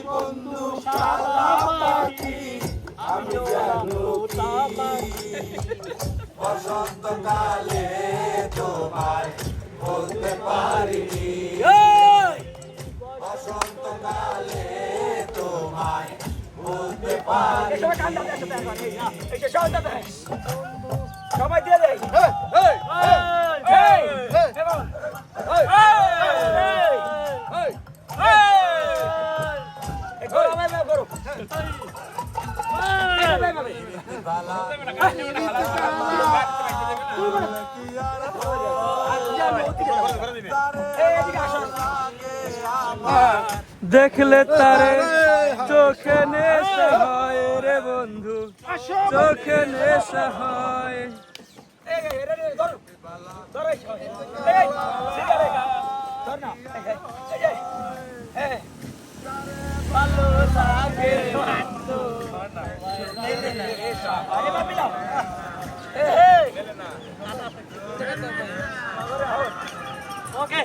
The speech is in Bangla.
বন্ধু সাদা মাটি, আমি যেন তামাটি। বসন্তকালে তোমায় বলতে পারিনি, বসন্তকালে তোমায় বলতে পারিনি। সবাই দিয়ে দেয় দেখলে তারে চোখে নেশা হয় রে বন্ধু, চোখে নেশা হয়। ভালো লাগে ওকে